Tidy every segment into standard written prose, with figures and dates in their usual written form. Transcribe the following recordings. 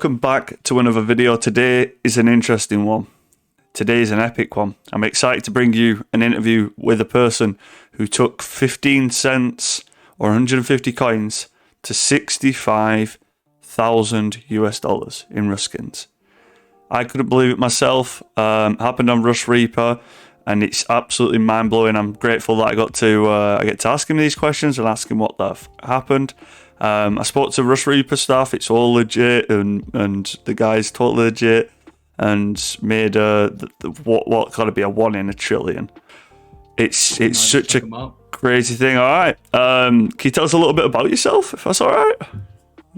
Welcome back to another video. Today is an interesting one. Today is an epic one. I'm excited to bring you an interview with a person who took 15 cents or 150 coins to 65,000 US dollars in Ruskins. I couldn't believe it myself. Happened on Rustreaper, and it's absolutely mind-blowing. I'm grateful that I get to ask him these questions and ask him what happened. I spoke to Rustreaper staff. It's all legit, and the guy's totally legit, and made what got to be a 1 in a trillion. It's such a crazy thing. All right, can you tell us a little bit about yourself, if that's all right?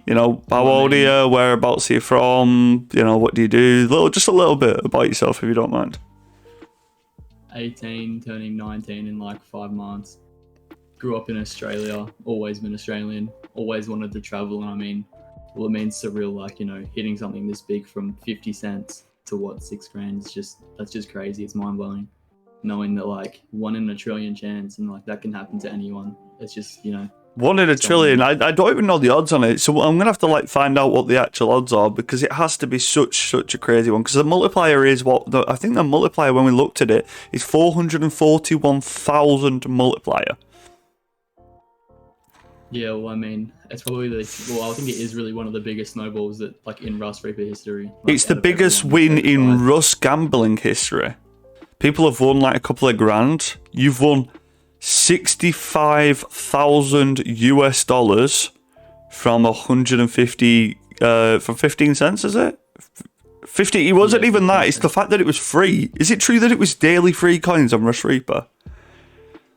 You know, how old are you? Whereabouts are you from? You know, what do you do? Just a little bit about yourself, if you don't mind. 18, turning 19 in like 5 months. Grew up in Australia, always been Australian, always wanted to travel, and I mean, well, it means surreal, like, you know, hitting something this big from 50 cents to what, 6 grand, that's just crazy. It's mind blowing. Knowing that like 1 in a trillion chance and like that can happen to anyone. It's just, you know. 1 in a trillion. I don't even know the odds on it, so I'm gonna have to like find out what the actual odds are, because it has to be such a crazy one. Because the multiplier is I think the multiplier, when we looked at it, is 441,000 multiplier. Yeah, well, I mean, it's probably I think it is really one of the biggest snowballs that, like, in Rustreaper history. Like, it's the biggest win in Rust gambling history. People have won like a couple of grand. You've won 65,000 US dollars from 150 from 15 cents, is it? 50. It wasn't even that. It's the fact that it was free. Is it true that it was daily free coins on Rustreaper?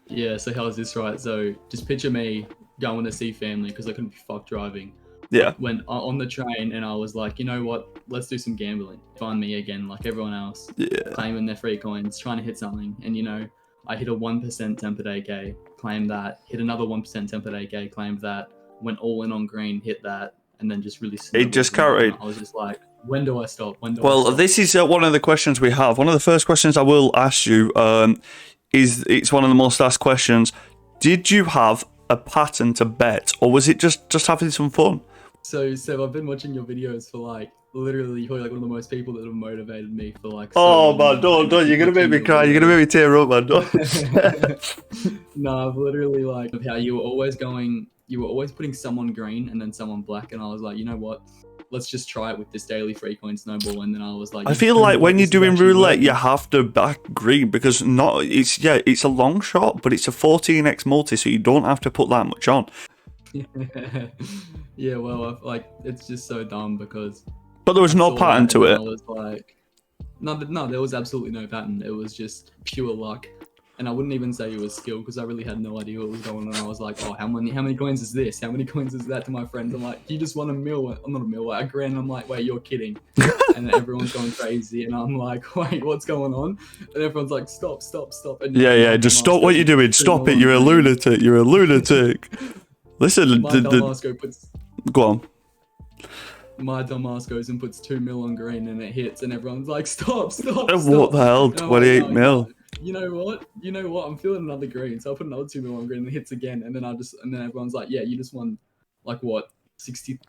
Yeah. So how's this, right? So just picture me going to see family because I couldn't be fucked driving. Yeah. Went on the train and I was like, you know what? Let's do some gambling. Find me again, like everyone else. Yeah. Claiming their free coins, trying to hit something, and you know, I hit a 1% 10 per day K, claimed that. Hit another 1% 10 per day K, claimed that. Went all in on green, hit that, and then just really. It just carried. I was just like, when do I stop? Well, this is one of the questions we have. One of the first questions I will ask you it's one of the most asked questions. Did you have a pattern to bet, or was it just having some fun? So I've been watching your videos for like literally probably like one of the most people that have motivated me for like. Oh man, don't! You're gonna make me cry. You're gonna make me tear up, man. No, I've literally like how you were always putting someone green and then someone black, and I was like, you know what? Let's just try it with this daily free coin snowball. And then I was like, I feel like when you're doing roulette, you have to back green, because it's a long shot, but it's a 14x multi, so you don't have to put that much on. Yeah, well, it's just so dumb because. But there was no pattern to it. I was like, no, there was absolutely no pattern. It was just pure luck. And I wouldn't even say it was skill, because I really had no idea what was going on. I was like, oh, how many coins is this? How many coins is that, to my friends? I'm like, you just won $1 million. I'm not $1 million, a grand. I'm like, wait, you're kidding. And everyone's going crazy. And I'm like, wait, what's going on? And everyone's like, stop. And yeah, just stop what you're doing. Stop it. You're a lunatic. You're a lunatic. Listen, go on. My dumbass goes and puts 2 mil on green and it hits, and everyone's like, stop. What the hell? 28 mil. You know what? I'm feeling another green, so I put another 2 mil on green and it hits again, and then everyone's like, yeah, you just won like what, 60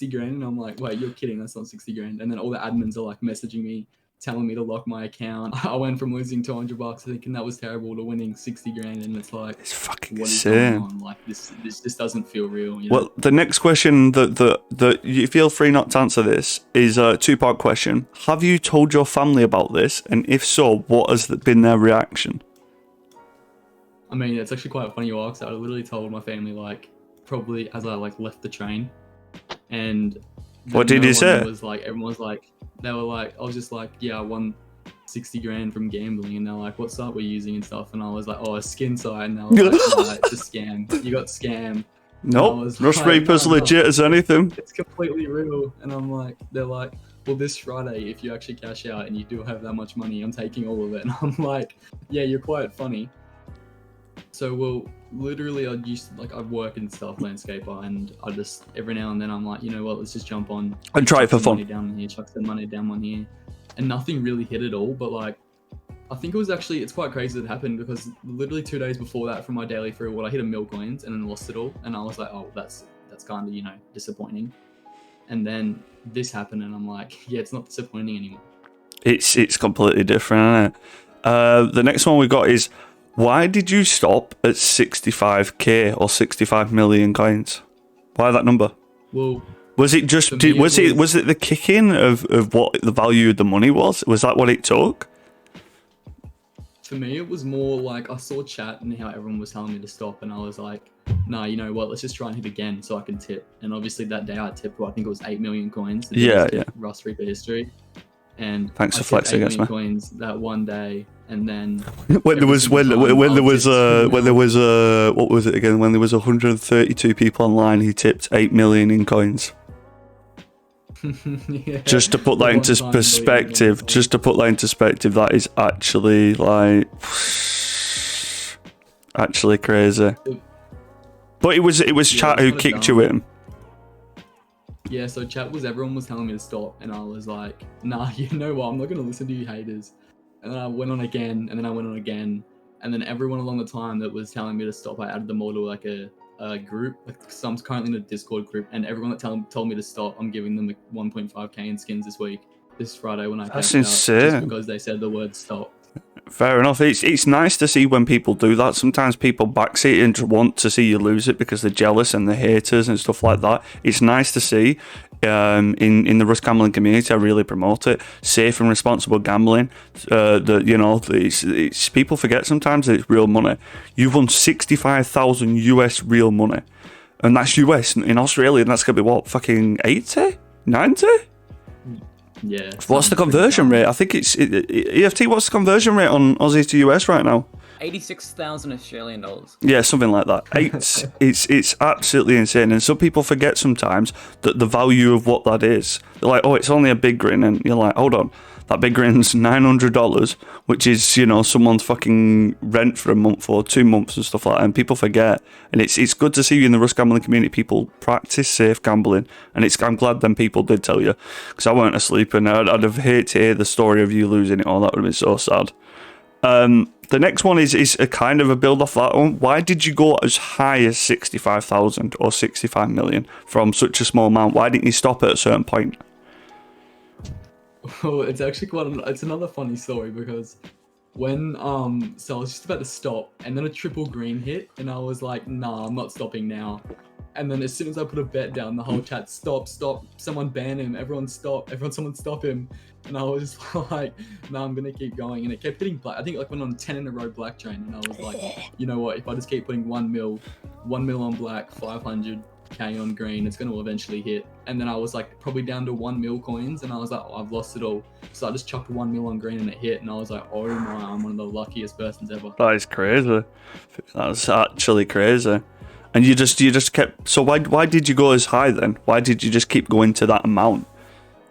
grand, and I'm like, wait, you're kidding? That's not 60 grand. And then all the admins are like messaging me, telling me to lock my account. I went from losing $200 thinking that was terrible to winning 60 grand, and it's like, it's fucking what insane. Is going on? Like this just doesn't feel real. You know? Well, the next question that you feel free not to answer this is a 2-part question. Have you told your family about this, and if so, what has been their reaction? I mean, it's actually quite funny you ask. I literally told my family like probably as I like left the train, and what did you say? Everyone was like, they were like, I was just like, yeah, I won 60 grand from gambling, and they're like, what site we're using and stuff, and I was like, oh, a skin site, and they were like, nah, it's a scam. You got scammed. Nope, Rustreaper's legit as anything. It's completely real. And I'm like, they're like, well, this Friday, if you actually cash out and you do have that much money, I'm taking all of it. And I'm like, yeah, you're quite funny. So, well, literally, I work in stuff, landscaper, and I just, every now and then, I'm like, you know what, let's just jump on and try it for fun. Down here, chuck some money down on here, and nothing really hit at all. But like, I think it's quite crazy that it happened, because literally 2 days before that, from my daily free, I hit $1 million coins and then lost it all, and I was like, oh, that's kind of, you know, disappointing. and then this happened, and I'm like, yeah, it's not disappointing anymore. It's completely different, isn't it? The next one we got is, why did you stop at 65k or 65 million coins? Why that number? Well, Was it just was it the kick in of what the value of the money was? Was that what it took? for me, it was more like I saw chat and how everyone was telling me to stop, and I was like, nah, you know what? Let's just try and hit again so I can tip. And obviously that day I tipped, I think it was 8 million coins. The biggest tip in Rustreaper history. And thanks for flexing against me. Coins that one day, and then when there was what was it again? When there was 132 people online, he tipped 8 million in coins. Yeah, just to put that into perspective, that is actually like actually crazy. But it was chat who kicked you in. Yeah, so chat was everyone was telling me to stop, and I was like, nah, you know what? I'm not gonna listen to you haters. And then I went on again, and then I went on again, and then everyone along the time that was telling me to stop, I added them all to like a group. Like, so I'm currently in a Discord group, and everyone that told me to stop, I'm giving them 1.5k in skins this Friday when I That's insane. Out, just because they said the word stop. Fair enough. It's nice to see when people do that. Sometimes people backseat and want to see you lose it because they're jealous and they're haters and stuff like that. It's nice to see. In the Rust gambling community, I really promote it. Safe and responsible gambling. It's people forget sometimes that it's real money. You've won 65,000 US real money, and that's US. In Australia, that's gonna be what, fucking 80, 90? Yeah. What's the conversion rate? I think it's EFT. What's the conversion rate on Aussie to US right now? 86,000 Australian dollars. Yeah, something like that. It's absolutely insane, and some people forget sometimes that the value of what that is. They're like, oh, it's only a big grin, and you're like, hold on, that big grin's $900, which is someone's fucking rent for a month or 2 months and stuff like that. And people forget, and it's good to see you in the Rust gambling community. People practice safe gambling, and I'm glad them people did tell you, because I weren't asleep, and I'd have hated to hear the story of you losing it all. That would have been so sad. The next one is a kind of a build off that one. Why did you go as high as 65,000 or 65 million from such a small amount? Why didn't you stop at a certain point? Well, it's actually it's another funny story, because when so I was just about to stop, and then a triple green hit, and I was like, nah, I'm not stopping now. And then as soon as I put a bet down, the whole chat, stop, someone ban him, someone stop him. And I was like, no, I'm gonna keep going. And it kept hitting black. I think like went on 10 in a row black chain, and I was like, you know what, if I just keep putting 1 mil on black, 500k on green, it's gonna eventually hit. And then I was like probably down to 1 mil coins, and I was like, oh, I've lost it all. So I just chucked 1 mil on green, and it hit, and I was like, oh my, I'm one of the luckiest persons ever. That is crazy. That's actually crazy. And you just kept. So why did you go as high then? Why did you just keep going to that amount?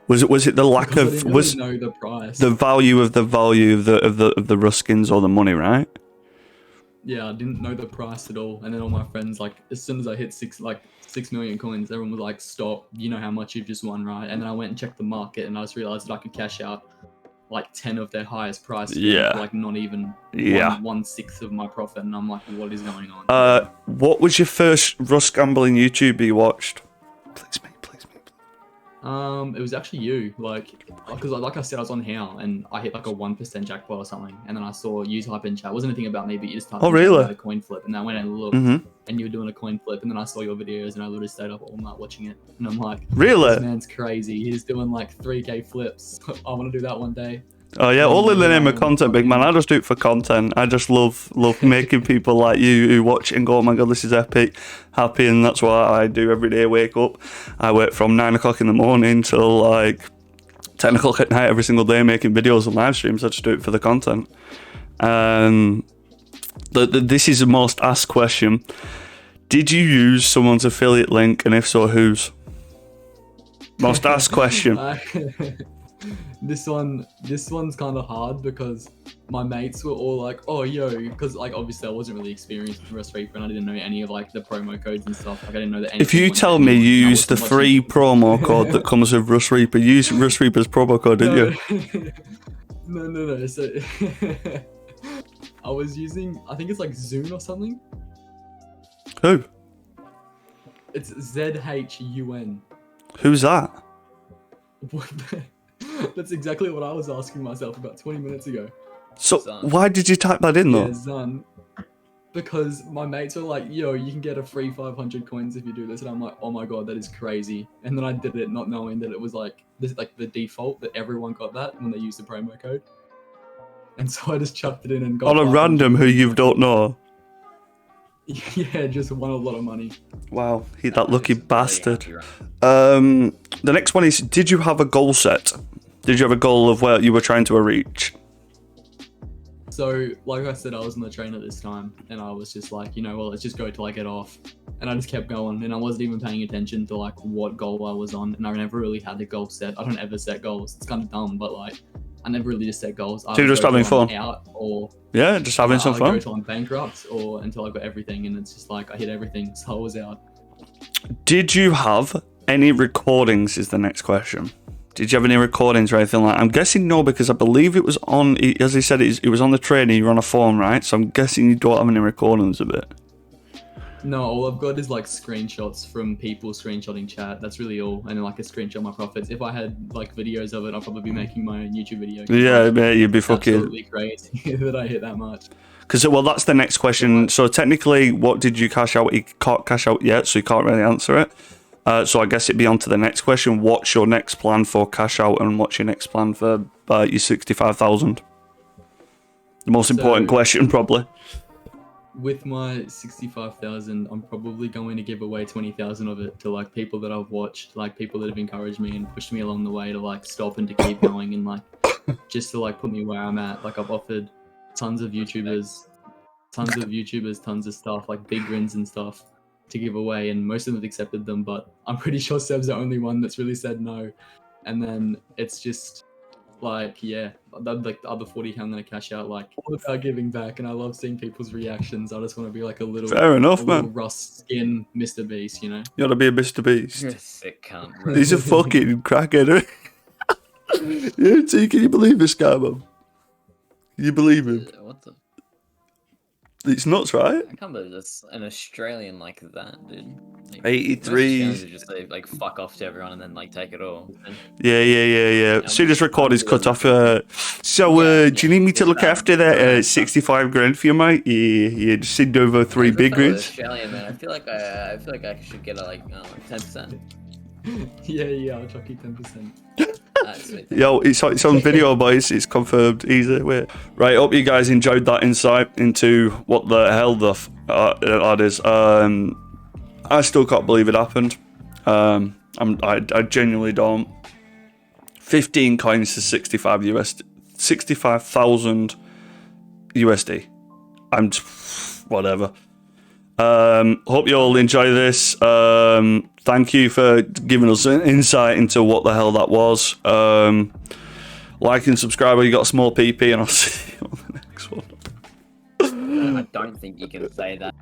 Was it the lack of I didn't really know the price, the value of the Ruskins or the money, right? Yeah, I didn't know the price at all. And then all my friends, like, as soon as I hit 6 million coins, everyone was like, stop, you know how much you've just won, right? And then I went and checked the market, and I just realized that I could cash out like 10 of their highest price, for like not even 1/6 of my profit. And I'm like, what is going on? What was your first Rust gambling YouTube you watched? Please me. It was actually you, because like I said, I was on How, and I hit like a 1% jackpot or something, and then I saw you type in chat. It wasn't anything about me, but you just typed in a coin flip, and I went and looked, and you were doing a coin flip, and then I saw your videos, and I literally stayed up all night watching it, and I'm like, really? This man's crazy. He's doing like 3k flips. I want to do that one day. Oh yeah, all in the name of content, big man. I just do it for content. I just love making people like you who watch it and go, oh my god, this is epic, happy, and that's what I do every day. Wake up, I work from 9 o'clock in the morning till like 10 o'clock at night every single day, making videos and live streams. I just do it for the content. This is the most asked question. Did you use someone's affiliate link, and if so, whose? Most asked question. This one's kind of hard, because my mates were all like, oh yo, because like obviously I wasn't really experienced with Rustreaper, and I didn't know any of like the promo codes and stuff. Like I didn't know that. If you tell me you use the free promo code that comes with Rustreaper, use Rustreaper's promo code, didn't you? No. So I was using, I think it's like Zune or something. Who? It's ZHUN. Who's that? What the- That's exactly what I was asking myself about 20 minutes ago. So Zan. why did you type that in though? Yeah, Zan. Because my mates were like, yo, you can get a free 500 coins if you do this. And I'm like, oh my god, that is crazy. And then I did it not knowing that it was like this, like the default that everyone got that when they used the promo code. And so I just chucked it in and got On a 500 random who you coins. don't know. Yeah, just won a lot of money. Wow, he that lucky It's really bastard. happy, right? The next one is, did you have a goal set? Did you have a goal of where you were trying to reach? So, like I said, I was on the train at this time, and I was just like, you know, well, let's just go till I get off. And I just kept going, and I wasn't even paying attention to like what goal I was on, and I never really had a goal set. I don't ever set goals. It's kind of dumb, but like, I never really just set goals. So you're just having fun? Out, or Yeah, just having some I'd go fun. till I'm bankrupt, or until I got everything, and it's just like I hit everything, so I was out. Did you have any recordings is the next question. Did you have any recordings or anything like that? I'm guessing no, because I believe it was on, as he said, it was on the train and you were on a phone, right? So I'm guessing you don't have any recordings of it. No, all I've got is like screenshots from people screenshotting chat. That's really all, and then like a screenshot of my profits. If I had like videos of it, I'd probably be making my own YouTube video. Yeah, mate, you'd be It's fucking... absolutely crazy that I hit that much. Because, well, that's the next question. So technically, what did you cash out? You can't cash out yet, so you can't really answer it. So I guess it'd be on to the next question. What's your next plan for cash out, and what's your next plan for your 65,000? The most important question, probably. With my 65,000, I'm probably going to give away 20,000 of it to like people that I've watched, like people that have encouraged me and pushed me along the way to like stop and to keep going, and like just to like put me where I'm at. Like I've offered tons of YouTubers, tons of stuff, like big grins and stuff to give away, and most of them have accepted them, but I'm pretty sure Seb's the only one that's really said no. And then it's just like, yeah, like the other 40k I'm gonna cash out, like all about giving back, and I love seeing people's reactions. I just want to be like a little, Fair enough, a little man. rust skin Mr. Beast, you know? You ought to be a Mr. Beast. You're a sick cunt, bro. He's a fucking crackhead. Yeah, see, can you believe this guy, man? Can you believe him? What the? It's nuts, right? I can't believe that's an Australian like that, dude. Like, 83. most Australians would just say, like, fuck off to everyone and then like take it all. And Yeah. See, this record is cut off. So, do you need me to look after that 65 grand for you, mate? Yeah, just send over 3 as a big fellow grids. Australian man, I feel like I should get a, like 10%. Yeah, I'll chuck you 10%. Sweet. Yo, it's on video, boys. It's confirmed. Easy. Wait. Right, hope you guys enjoyed that insight into what the hell that is. I still can't believe it happened. I genuinely don't. 15 coins to 65,000 USD. I'm whatever. Hope you all enjoy this. Thank you for giving us an insight into what the hell that was. Like and subscribe when you got a small PP, and I'll see you on the next one. I don't think you can say that.